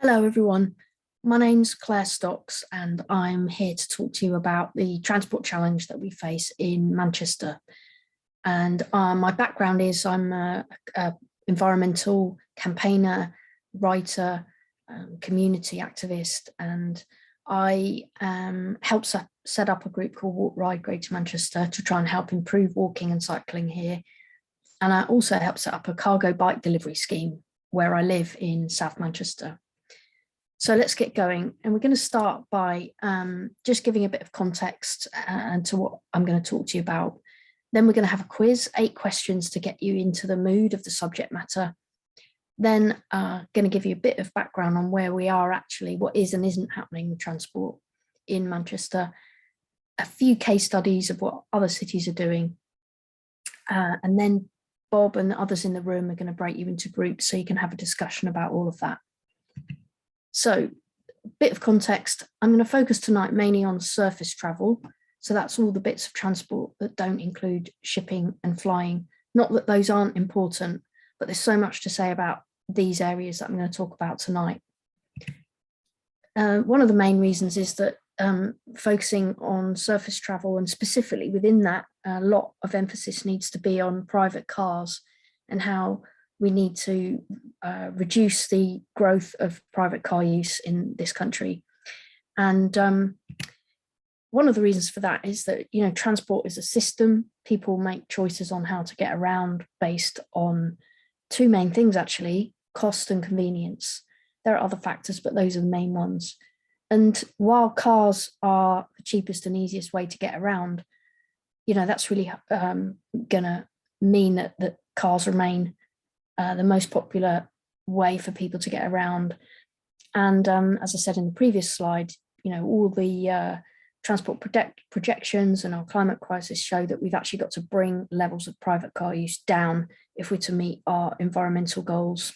Hello everyone, my name's Claire Stocks and I'm here to talk to you about the transport challenge that we face in Manchester. And my background is I'm a environmental campaigner, writer, community activist, and I helped set up a group called Walk Ride Greater Manchester to try and help improve walking and cycling here. And I also helped set up a cargo bike delivery scheme where I live in South Manchester. So let's get going. And we're going to start by just giving a bit of context to what I'm going to talk to you about. Then we're going to have a quiz, 8 questions to get you into the mood of the subject matter. Then going to give you a bit of background on where we are actually, what is and isn't happening with transport in Manchester, a few case studies of what other cities are doing. And then Bob and others in the room are going to break you into groups so you can have a discussion about all of that. So a bit of context, I'm going to focus tonight mainly on surface travel. So that's all the bits of transport that don't include shipping and flying. Not that those aren't important, but there's so much to say about these areas that I'm going to talk about tonight. One of the main reasons is that focusing on surface travel, and specifically within that, a lot of emphasis needs to be on private cars and how we need to reduce the growth of private car use in this country. And one of the reasons for that is that, transport is a system. People make choices on how to get around based on 2 main things, actually, cost and convenience. There are other factors, but those are the main ones. And while cars are the cheapest and easiest way to get around, that's really going to mean that cars remain the most popular way for people to get around. And as I said in the previous slide, all the transport projections and our climate crisis show that we've actually got to bring levels of private car use down if we're to meet our environmental goals.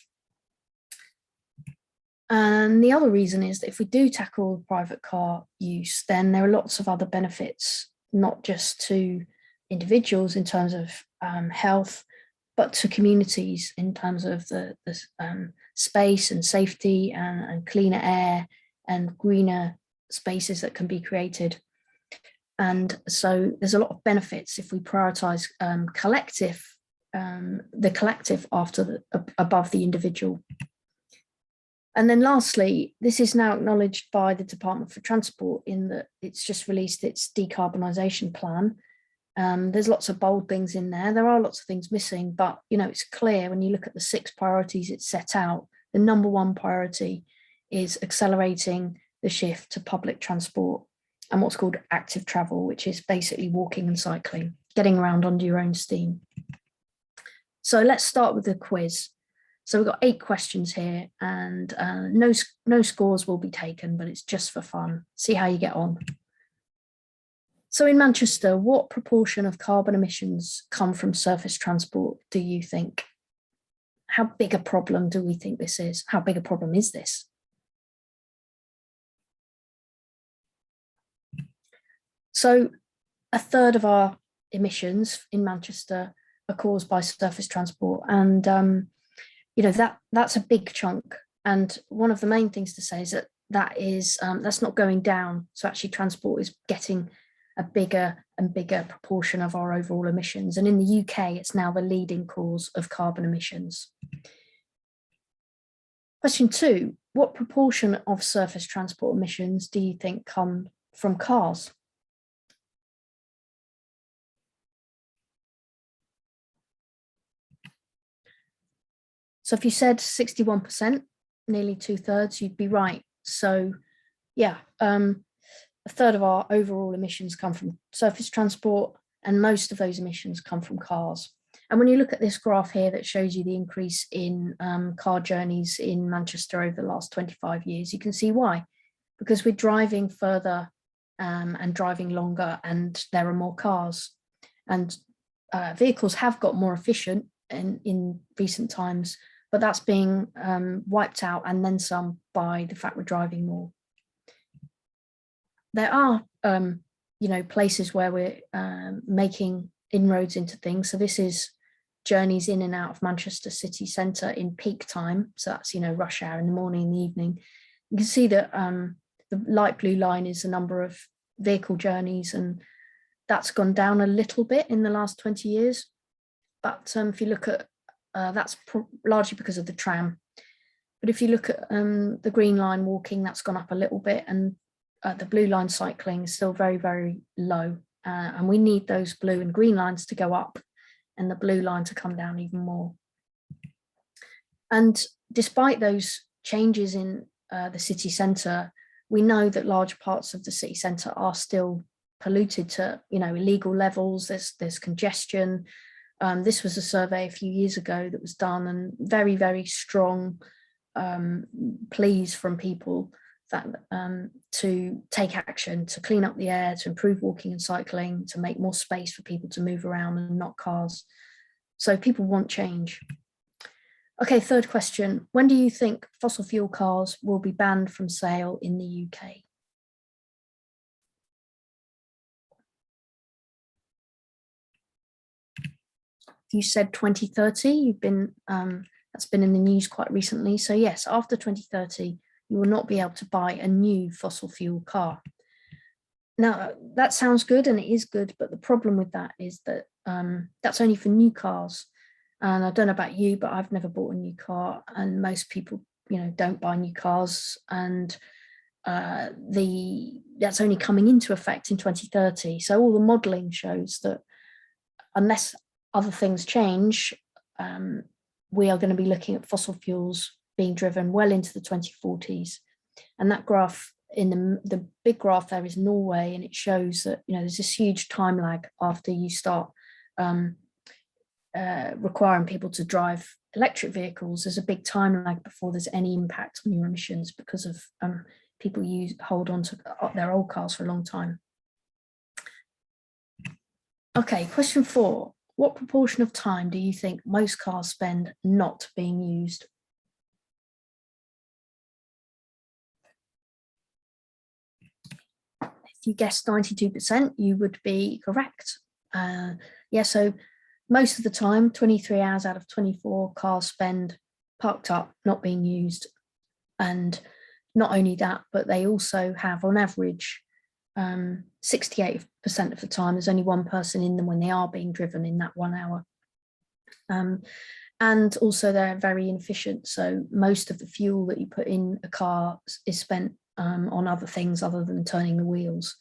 And the other reason is that if we do tackle private car use, then there are lots of other benefits, not just to individuals in terms of health, but to communities in terms of the space and safety and cleaner air and greener spaces that can be created. And so there's a lot of benefits if we prioritize the collective above the individual. And then lastly, this is now acknowledged by the Department for Transport in that it's just released its decarbonisation plan. There's lots of bold things in there. There are lots of things missing, but it's clear when you look at the 6 priorities it set out, the number 1 priority is accelerating the shift to public transport and what's called active travel, which is basically walking and cycling, getting around under your own steam. So let's start with the quiz. So we've got 8 questions here and no scores will be taken, but it's just for fun. See how you get on. So in Manchester, what proportion of carbon emissions come from surface transport, do you think? How big a problem do we think this is? How big a problem is this? So 1/3 of our emissions in Manchester are caused by surface transport. And, that's a big chunk. And one of the main things to say is that's not going down. So actually transport is getting a bigger and bigger proportion of our overall emissions. And in the UK, it's now the leading cause of carbon emissions. Question 2, what proportion of surface transport emissions do you think come from cars? So if you said 61%, nearly 2/3, you'd be right. So yeah, 1/3 of our overall emissions come from surface transport, and most of those emissions come from cars. And when you look at this graph here that shows you the increase in car journeys in Manchester over the last 25 years, you can see why. Because we're driving further and driving longer, and there are more cars. And vehicles have got more efficient in recent times, but that's being wiped out and then some by the fact we're driving more. There are, places where we're making inroads into things. So this is journeys in and out of Manchester city centre in peak time, so that's, rush hour in the morning and the evening, you can see that the light blue line is the number of vehicle journeys, and that's gone down a little bit in the last 20 years. But if you look at, that's largely because of the tram. But if you look at the green line walking, that's gone up a little bit, and the blue line cycling is still very, very low. And we need those blue and green lines to go up and the blue line to come down even more. And despite those changes in the city centre, we know that large parts of the city centre are still polluted to, illegal levels. There's congestion. This was a survey a few years ago that was done, and very, very strong pleas from people that to take action, to clean up the air, to improve walking and cycling, to make more space for people to move around and not cars. So people want change. Okay, third question. When do you think fossil fuel cars will be banned from sale in the UK? You said 2030, you've been, that's been in the news quite recently. So yes, after 2030, you will not be able to buy a new fossil fuel car. Now, that sounds good, and it is good, but the problem with that is that that's only for new cars. And I don't know about you, but I've never bought a new car, and most people, don't buy new cars. And that's only coming into effect in 2030. So all the modelling shows that unless other things change, we are going to be looking at fossil fuels being driven well into the 2040s. And that graph, in the big graph there, is Norway, and it shows that there's this huge time lag after you start requiring people to drive electric vehicles. There's a big time lag before there's any impact on your emissions, because of people hold on to their old cars for a long time. Okay, question 4. What proportion of time do you think most cars spend not being used? If you guessed 92%, you would be correct. Yeah, so most of the time, 23 hours out of 24, cars spend parked up, not being used. And not only that, but they also have, on average, 68% of the time, there's only one person in them when they are being driven in that 1 hour. And also they're very inefficient. So most of the fuel that you put in a car is spent on other things other than turning the wheels.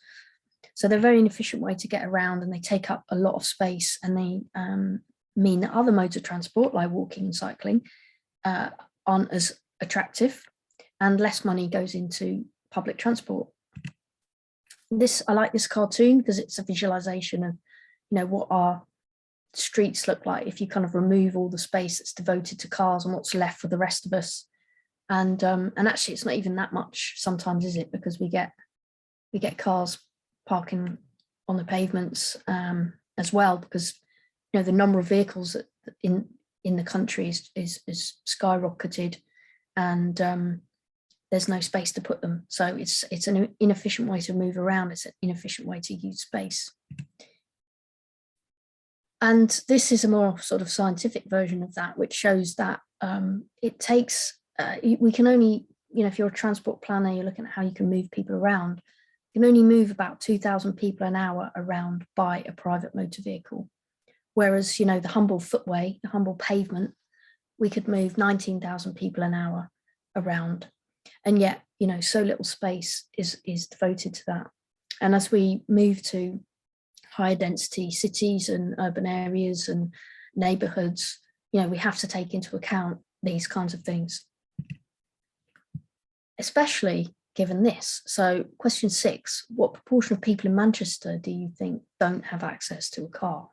So they're a very inefficient way to get around, and they take up a lot of space, and they mean that other modes of transport, like walking and cycling, aren't as attractive, and less money goes into public transport. I like this cartoon because it's a visualization of, what our streets look like if you kind of remove all the space that's devoted to cars and what's left for the rest of us. And actually, it's not even that much sometimes, is it? Because we get cars parking on the pavements as well, because the number of vehicles in the country is skyrocketed, and there's no space to put them. So it's an inefficient way to move around. It's an inefficient way to use space. And this is a more sort of scientific version of that, which shows that it takes, we can only, if you're a transport planner, you're looking at how you can move people around, you can only move about 2,000 people an hour around by a private motor vehicle. Whereas, the humble footway, the humble pavement, we could move 19,000 people an hour around. And yet, so little space is devoted to that. And as we move to higher density cities and urban areas and neighborhoods, we have to take into account these kinds of things, especially given this. So question 6, what proportion of people in Manchester do you think don't have access to a car?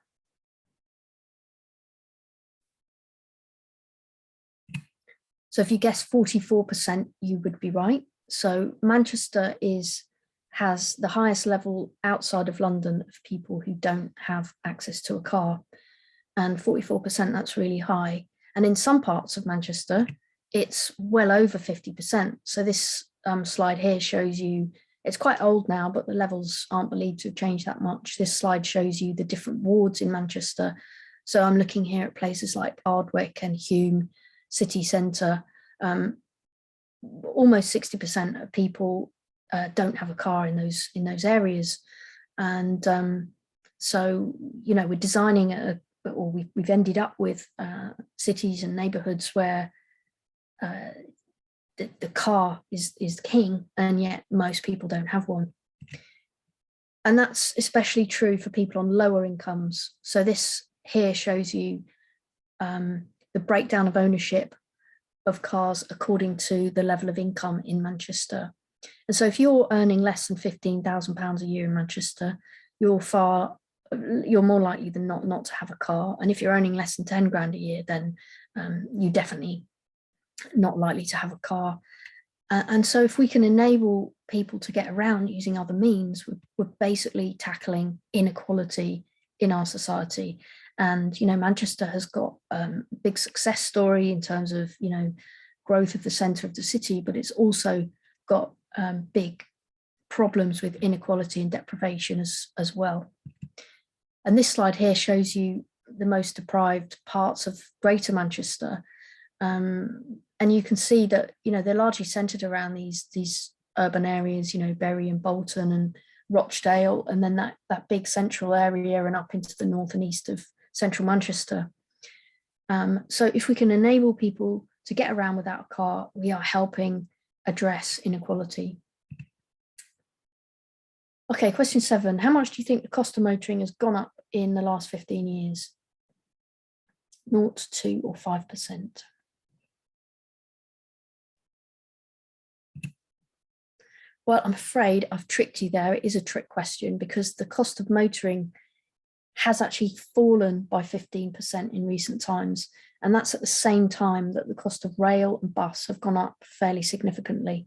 So if you guess 44%, you would be right. So Manchester has the highest level outside of London of people who don't have access to a car. And 44%, that's really high. And in some parts of Manchester, it's well over 50%. So this slide here shows you, it's quite old now, but the levels aren't believed to have changed that much. This slide shows you the different wards in Manchester So I'm looking here at places like Ardwick and Hume city centre. Almost 60% of people don't have a car in those areas, and so we're designing or we've ended up with cities and neighbourhoods where the car is king, and yet most people don't have one. And that's especially true for people on lower incomes. So this here shows you the breakdown of ownership of cars according to the level of income in Manchester. And so if you're earning less than £15,000 a year in Manchester, you're more likely than not to have a car. And if you're earning less than 10 grand a year, then you're definitely not likely to have a car. And so if we can enable people to get around using other means, we're basically tackling inequality in our society. And, Manchester has got a big success story in terms of, growth of the centre of the city, but it's also got big problems with inequality and deprivation as well. And this slide here shows you the most deprived parts of Greater Manchester. And you can see that, they're largely centred around these urban areas, Bury and Bolton and Rochdale, and then that big central area and up into the north and east of central Manchester. So if we can enable people to get around without a car, we are helping address inequality. Okay, question 7. How much do you think the cost of motoring has gone up in the last 15 years? 0, 2 or 5%? Well, I'm afraid I've tricked you there. It is a trick question because the cost of motoring has actually fallen by 15% in recent times. And that's at the same time that the cost of rail and bus have gone up fairly significantly,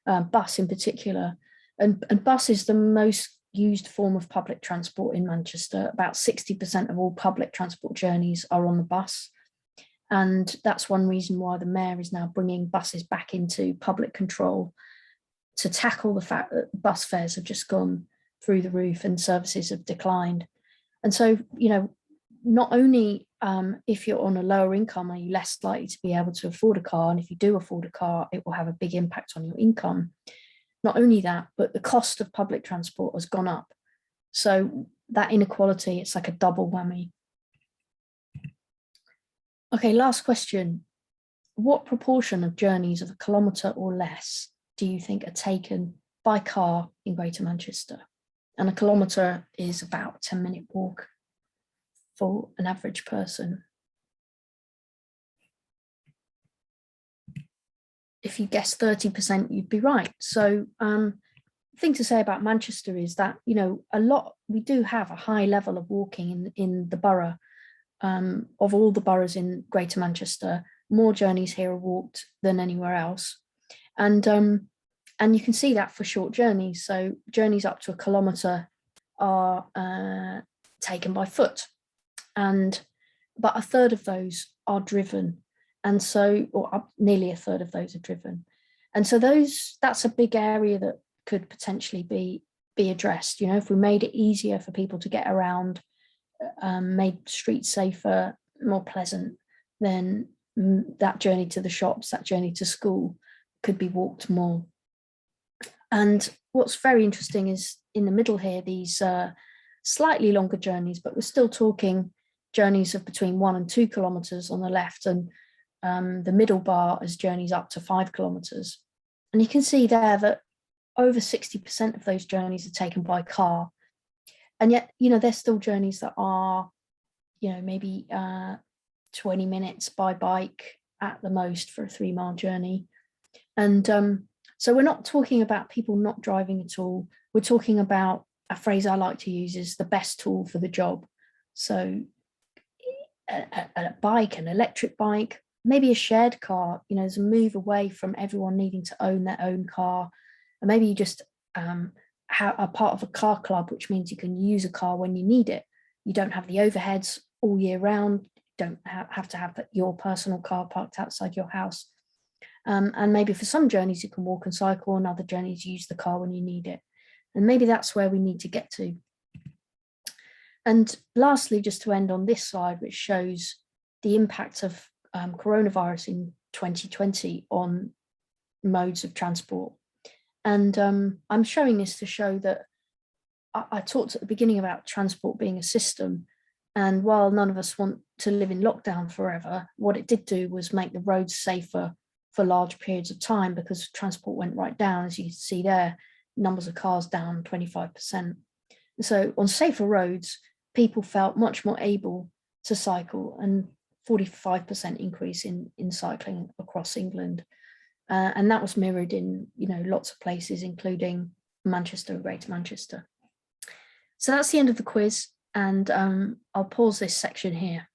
bus in particular. And bus is the most used form of public transport in Manchester. About 60% of all public transport journeys are on the bus. And that's one reason why the mayor is now bringing buses back into public control, to tackle the fact that bus fares have just gone through the roof and services have declined. And so, not only if you're on a lower income, are you less likely to be able to afford a car, and if you do afford a car, it will have a big impact on your income. Not only that, but the cost of public transport has gone up. So that inequality, it's like a double whammy. Okay, last question. What proportion of journeys of a kilometre or less do you think are taken by car in Greater Manchester? And a kilometre is about a 10-minute walk for an average person. If you guess 30%, you'd be right. So the thing to say about Manchester is that, we do have a high level of walking in the borough. Of all the boroughs in Greater Manchester, more journeys here are walked than anywhere else. And you can see that for short journeys. So journeys up to a kilometre are taken by foot, but a third of those are driven. And so, nearly a third of those are driven. And so that's a big area that could potentially be addressed. If we made it easier for people to get around, made streets safer, more pleasant, then that journey to the shops, that journey to school could be walked more. And what's very interesting is in the middle here, these slightly longer journeys, but we're still talking journeys of between 1 and 2 kilometres on the left, and the middle bar is journeys up to 5 kilometres. And you can see there that over 60% of those journeys are taken by car. And yet, there's still journeys that are, maybe 20 minutes by bike at the most for a 3-mile journey. And so we're not talking about people not driving at all. We're talking about, a phrase I like to use is the best tool for the job. So a bike, an electric bike, maybe a shared car, there's a move away from everyone needing to own their own car. And maybe you just are part of a car club, which means you can use a car when you need it. You don't have the overheads all year round. You don't have to have your personal car parked outside your house. And maybe for some journeys you can walk and cycle, and other journeys use the car when you need it. And maybe that's where we need to get to. And lastly, just to end on this slide, which shows the impact of coronavirus in 2020 on modes of transport. And I'm showing this to show that I talked at the beginning about transport being a system. And while none of us want to live in lockdown forever, what it did do was make the roads safer for large periods of time, because transport went right down. As you can see there, numbers of cars down 25%. So on safer roads, people felt much more able to cycle, and 45% increase in cycling across England. And that was mirrored in, lots of places, including Manchester and Greater Manchester. So that's the end of the quiz, and I'll pause this section here.